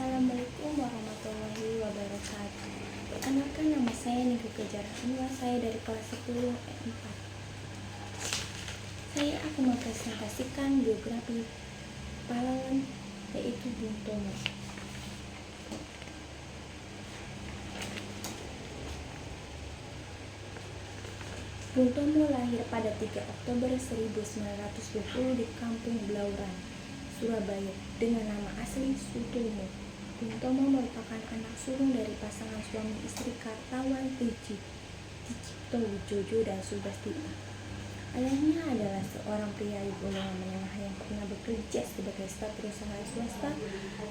Assalamualaikum warahmatullahi wabarakatuh. Perkenalkan, nama saya Nike Kejar Anwar, saya dari kelas 10 E4. Saya akan mempresentasikan biografi pahlawan yaitu Bung Tomo. Bung Tomo lahir pada 3 Oktober 1920 di Kampung Blauran, Surabaya, dengan nama asli Sutomo. Bung Tomo merupakan anak sulung dari pasangan suami istri Kartawan Dicipto Wijojo dan Subastita. Ayahnya adalah seorang pria golongan menengah yang pernah bekerja sebagai staf perusahaan swasta,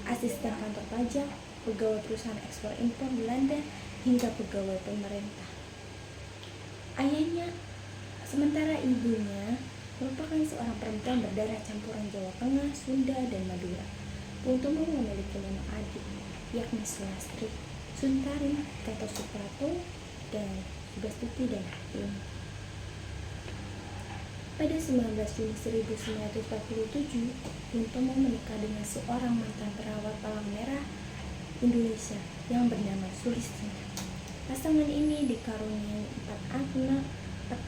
asisten kantor pajak, pegawai perusahaan ekspor impor Belanda, hingga pegawai pemerintah. Sementara ibunya merupakan seorang perempuan berdarah campuran Jawa Tengah, Sunda, dan Madura. Bung Tomo memiliki 5 adik, yakni Sulastri, Suntari, Gatot Suprato, dan Subastiti dan Hatim. Pada 19 Juni 1947, Bung Tomo menikah dengan seorang mantan perawat Palang Merah Indonesia yang bernama Sulistina. Pasangan ini dikaruniai 4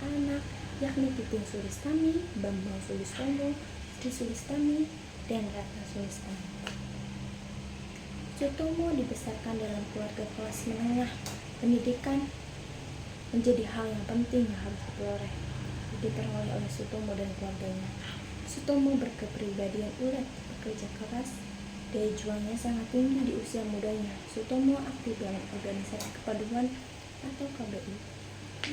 anak, yakni Titin Sulistami, Bambang Sulistomo, Sri Sulistami, dan Ratna Sulistami. Sutomo dibesarkan dalam keluarga kelas menengah. Pendidikan menjadi hal yang penting yang harus diperoleh oleh Sutomo dan keluarganya. Sutomo berkepribadian ulet, bekerja keras, daya juangnya sangat tinggi di usia mudanya. Sutomo aktif dalam organisasi kepaduan atau KBI.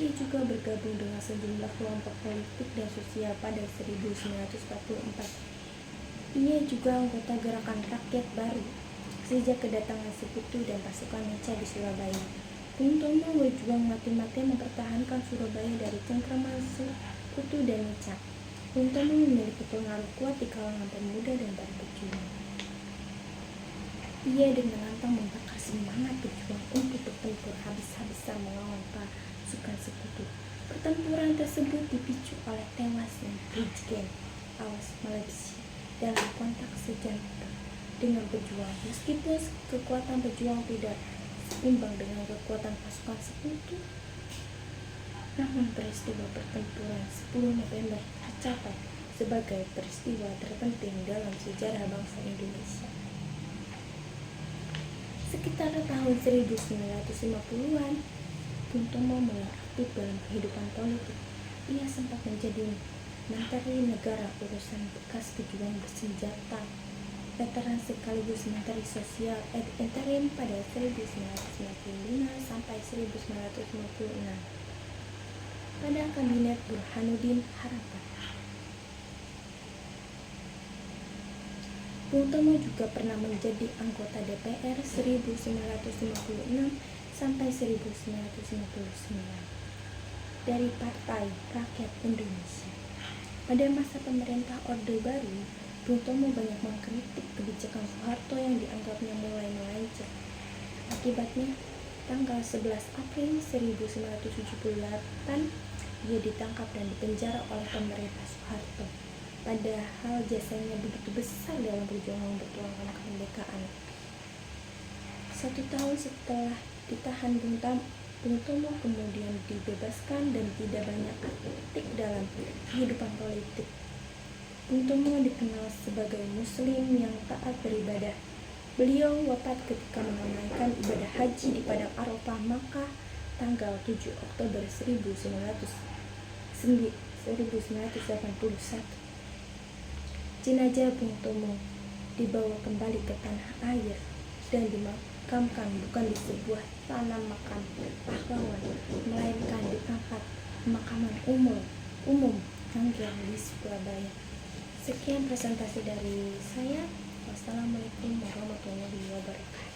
Ia juga bergabung dengan sejumlah kelompok politik dan sosial pada 1944. Ia juga anggota Gerakan Rakyat Baru sejak kedatangan Sekutu dan pasukan Nica di Surabaya. Bung Tomo berjuang mati-matian mempertahankan Surabaya dari cengkraman Sekutu dan Nica. Bung Tomo memiliki pengaruh kuat di kalangan pemuda dan para pejuang. Ia dengan lantang membakar semangat pejuang untuk bertempur habis-habisan melawan pasukan Sekutu. Pertempuran tersebut dipicu oleh tewasnya Brigjen Awas Malaysia dalam kontak senjata dengan pejuang. Meskipun kekuatan pejuang tidak seimbang dengan kekuatan pasukan Sekutu, namun peristiwa pertempuran 10 November tercatat sebagai peristiwa terpenting dalam sejarah bangsa Indonesia. Sekitar tahun 1950-an, Bung Tomo mulai aktif dalam kehidupan politik. Ia sempat menjadi Menteri Negara Urusan bekas pejuang bersenjata, veteran sekaligus Menteri Sosial interim pada 1995 sampai 1956 pada Kabinet Burhanuddin Harapan. Bung Tomo juga pernah menjadi anggota DPR 1956 sampai 1959 dari Partai Rakyat Indonesia. Pada masa pemerintah Orde Baru, Bung Tomo banyak mengkritik kebijakan Soeharto yang dianggapnya mulai melenceng. Akibatnya, tanggal 11 April 1978, ia ditangkap dan dipenjara oleh pemerintah Soeharto. Padahal jasanya begitu besar dalam perjuangan memperjuangkan kemerdekaan. 1 tahun setelah ditahan, Bung Tomo kemudian dibebaskan dan tidak banyak aktif dalam kehidupan politik. Bung Tomo dikenal sebagai Muslim yang taat beribadah. Beliau wafat ketika menunaikan ibadah haji di Padang Arafah, Makkah, tanggal 7 Oktober 1981. Jenazah Bung Tomo dibawa kembali ke tanah air dan dimakamkan bukan di sebuah tanah makam pahlawan, melainkan di tempat pemakaman umum Angger di Surabaya. Sekian presentasi dari saya. Wassalamualaikum warahmatullahi wabarakatuh.